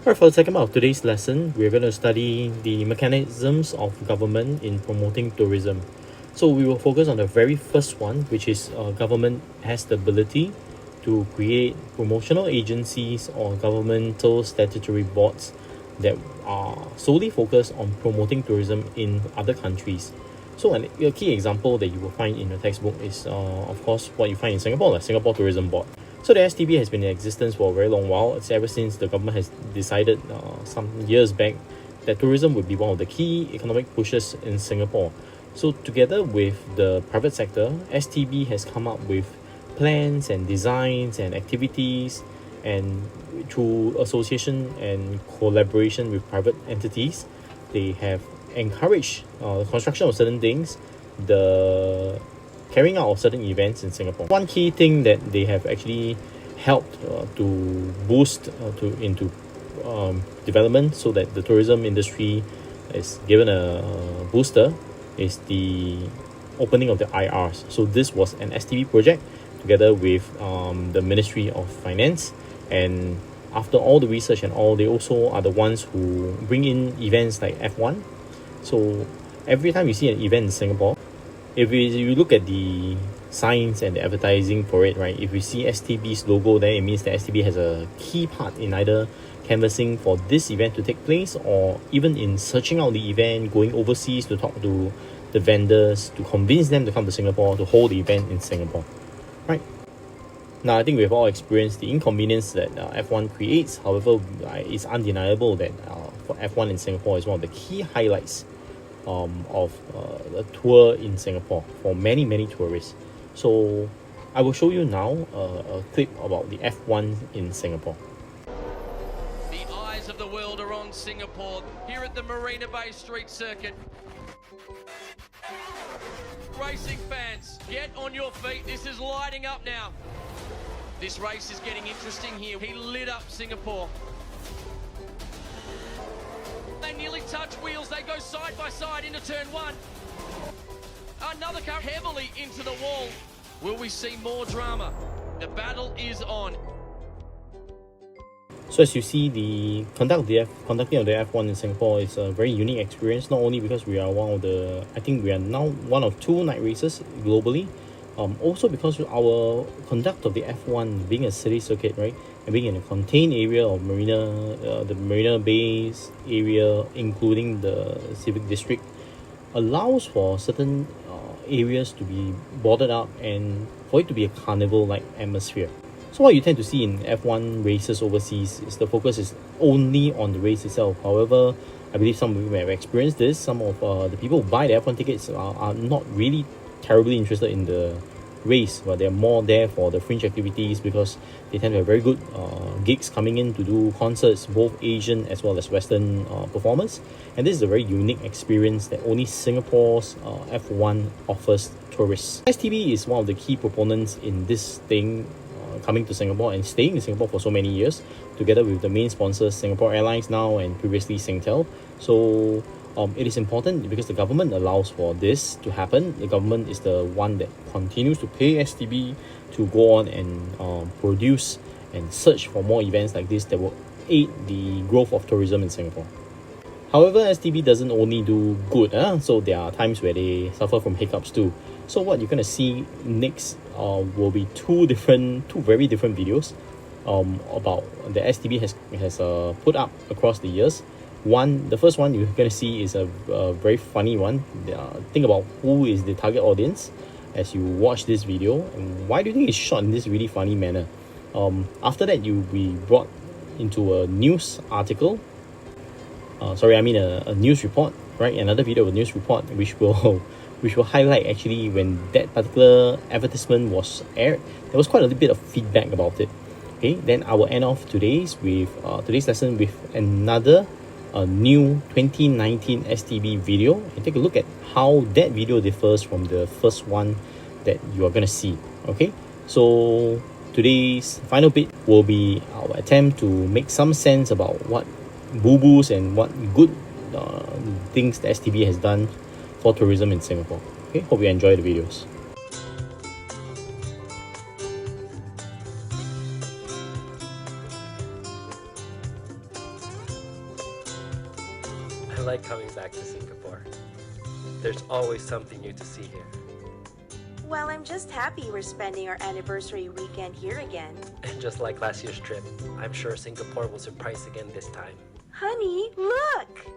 Alright, for the second part of today's lesson, we're going to study the mechanisms of government in promoting tourism. So we will focus on the very first one, which is government has the ability to create promotional agencies or governmental statutory boards that are solely focused on promoting tourism in other countries. So a key example that you will find in the textbook is, of course, what you find in Singapore, like Singapore Tourism Board. So the STB has been in existence for a very long while. It's ever since the government has decided some years back that tourism would be one of the key economic pushes in Singapore. So together with the private sector, STB has come up with plans and designs and activities, and through association and collaboration with private entities, they have encouraged the construction of certain things, the carrying out of certain events in Singapore. One key thing that they have actually helped to boost into development so that the tourism industry is given a booster is the opening of the IRs. So this was an STB project together with the Ministry of Finance, and after all the research and all, they also are the ones who bring in events like F1. So every time you see an event in Singapore, if you look at the signs and the advertising for it, right, if you see STB's logo, then it means that STB has a key part in either canvassing for this event to take place, or even in searching out the event, going overseas to talk to the vendors, to convince them to come to Singapore to hold the event in Singapore, right? Now, I think we've all experienced the inconvenience that F1 creates. However, it's undeniable that for F1 in Singapore is one of the key highlights of the tour in Singapore for many tourists. So I will show you now a clip about the F1 in Singapore. The eyes of the world are on Singapore here at the Marina Bay Street Circuit. Racing fans, get on your feet. This is lighting up now. This race is getting interesting here. He lit up Singapore. They nearly touch wheels. They go side by side into turn one. Another car heavily into the wall. Will we see more drama? The battle is on. So as you see, the conducting of the F1 in Singapore is a very unique experience, not only because we are I think we are now one of two night races globally, also because our conduct of the F1 being a city circuit, right, and being in a contained area of the Marina Bay area, including the civic district, allows for certain areas to be boarded up and for it to be a carnival-like atmosphere. So what you tend to see in F1 races overseas is the focus is only on the race itself. However, I believe some of you may have experienced this. Some of the people who buy the F1 tickets are not really terribly interested in the race, but they're more there for the fringe activities because they tend to have very good gigs coming in to do concerts, both Asian as well as Western performers. And this is a very unique experience that only Singapore's F1 offers tourists. STB is one of the key proponents in this thing, coming to Singapore and staying in Singapore for so many years, together with the main sponsors Singapore Airlines now and previously Singtel. So it is important because the government allows for this to happen. The government is the one that continues to pay STB to go on and produce and search for more events like this that will aid the growth of tourism in Singapore. However, STB doesn't only do good, so there are times where they suffer from hiccups too. So what you're going to see next will be two very different videos about the STB has put up across the years. The first one you're going to see is a very funny one. Think about who is the target audience as you watch this video, and why do you think it's shot in this really funny manner. After that, you'll be brought into a news article. A news report, right? Another video of a news report which will highlight actually when that particular advertisement was aired. There was quite a little bit of feedback about it. Okay, then I will end off today's lesson with another new 2019 STB video and take a look at how that video differs from the first one that you are going to see. Okay, so today's final bit will be our attempt to make some sense about what boo-boos and what good things the STB has done for tourism in Singapore. Okay, hope you enjoy the videos. like coming back to Singapore. There's always something new to see here. Well, I'm just happy we're spending our anniversary weekend here again. And just like last year's trip, I'm sure Singapore will surprise again this time. Honey, look!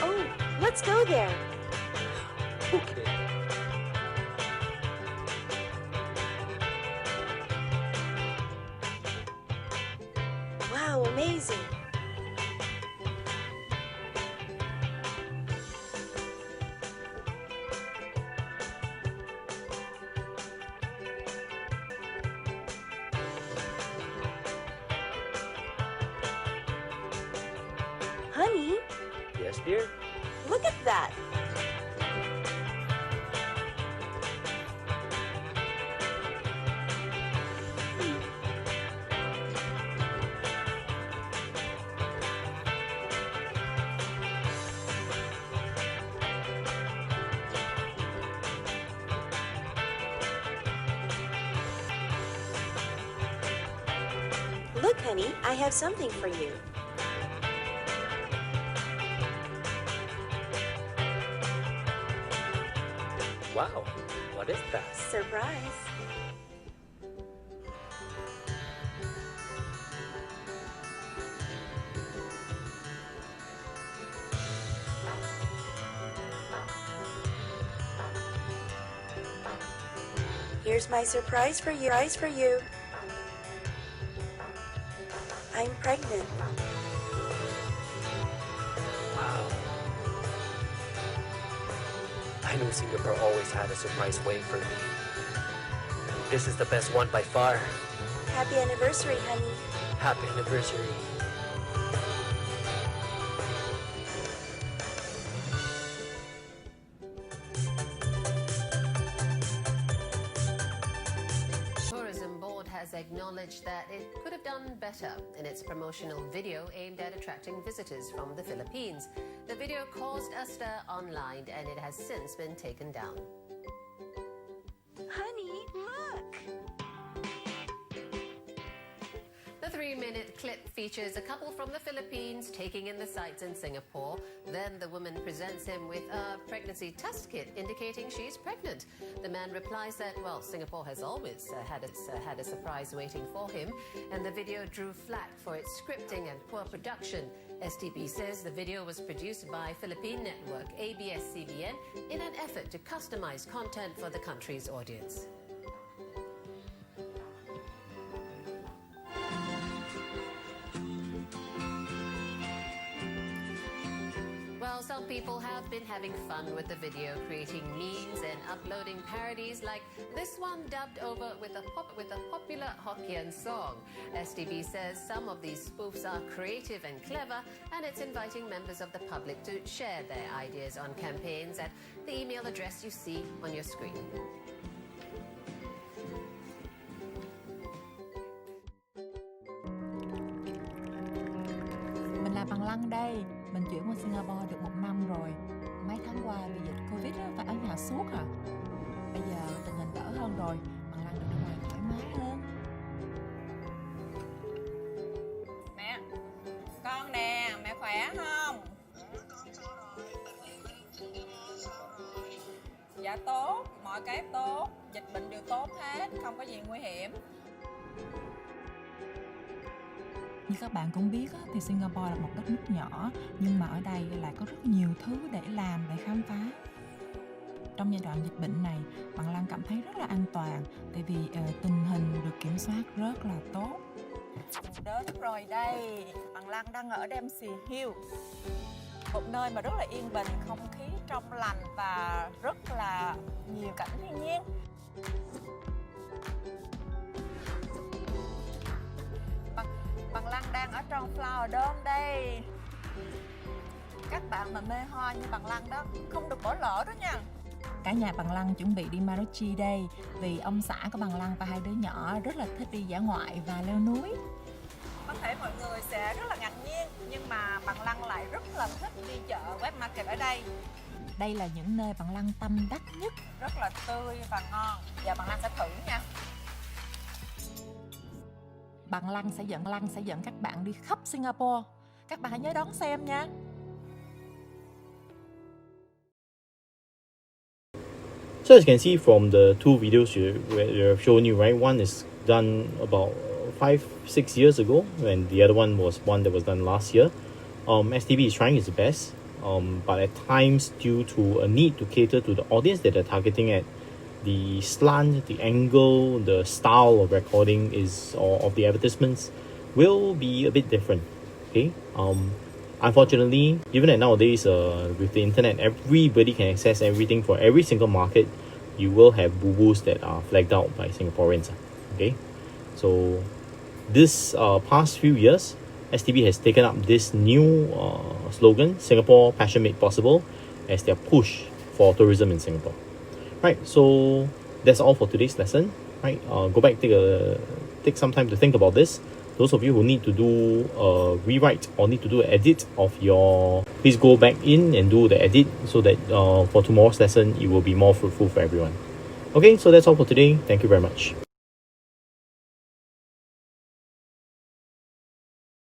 Oh, let's go there. Okay. Wow, amazing. Honey, Yes, dear? look at that. Look, honey, I have something for you. Wow, what is that? Surprise. Here's my surprise for you. I'm pregnant. Wow. I knew Singapore always had a surprise waiting for me. This is the best one by far. Happy anniversary, honey. Happy anniversary. Tourism Board has acknowledged that it could have done better in its promotional video aimed at attracting visitors from the Philippines. The video caused a stir online and it has since been taken down. Honey, look. The 3-minute clip features a couple from the Philippines taking in the sights in Singapore. Then the woman presents him with a pregnancy test kit indicating she's pregnant. The man replies that, well, Singapore has always had a surprise waiting for him, and the video drew flack for its scripting and poor production. STB says the video was produced by Philippine network ABS-CBN in an effort to customize content for the country's audience. Well, some people have been having fun with the video, creating memes and uploading parodies like this one dubbed over with a popular Hokkien song. STB says some of these spoofs are creative and clever, and it's inviting members of the public to share their ideas on campaigns at the email address you see on your screen. Mình là Bằng Lăng đây. Mình chuyển qua Singapore được 1 năm rồi. Mấy tháng qua vì dịch Covid á, phải ở nhà suốt à. Bây giờ tình hình đỡ hơn rồi, Bằng Lăng được ra ngoài thoải mái hơn. Mẹ, con nè, mẹ khỏe không? Dạ tốt, mọi cái tốt, dịch bệnh đều tốt hết, không có gì nguy hiểm. Như các bạn cũng biết á, thì Singapore là một đất nước nhỏ, nhưng mà ở đây lại có rất nhiều thứ để làm, để khám phá. Trong giai đoạn dịch bệnh này, Bằng Lăng cảm thấy rất là an toàn, tại vì tình hình được kiểm soát rất là tốt. Đến rồi đây, Bằng Lăng đang ở Dempsey Hill, một nơi mà rất là yên bình, không khí trong lành và rất là nhiều cảnh thiên nhiên. Bằng Lăng đang ở trong Flower Dome đây. Các bạn mà mê hoa như Bằng Lăng đó không được bỏ lỡ đó nha. Cả nhà Bằng Lăng chuẩn bị đi Marochi đây vì ông xã của Bằng Lăng và hai đứa nhỏ rất là thích đi dã ngoại và leo núi. Có thể mọi người sẽ rất là ngạc nhiên nhưng mà Bằng Lăng lại rất là thích đi chợ wet market ở đây. Đây là những nơi Bằng Lăng tâm đắc nhất. Rất là tươi và ngon. Giờ Bằng Lăng sẽ thử nha. Bằng Lăng sẽ dẫn các bạn đi khắp Singapore. Các bạn hãy nhớ đón xem nha. So as you can see from the two videos we have shown you, right? One is done about 5-6 years ago, and the other one was one that was done last year. STB is trying its best, but at times due to a need to cater to the audience that they're targeting at, the slant, the angle, the style of recording or of the advertisements will be a bit different. Okay. Unfortunately, given that nowadays with the internet, everybody can access everything for every single market, you will have boo-boos that are flagged out by Singaporeans. Okay, so this past few years, STB has taken up this new slogan, Singapore Passion Made Possible, as their push for tourism in Singapore. Right, so that's all for today's lesson. Right, go back, take some time to think about this. Those of you who need to do a rewrite or need to do an edit of please go back in and do the edit so that for tomorrow's lesson, it will be more fruitful for everyone. Okay, so that's all for today. Thank you very much.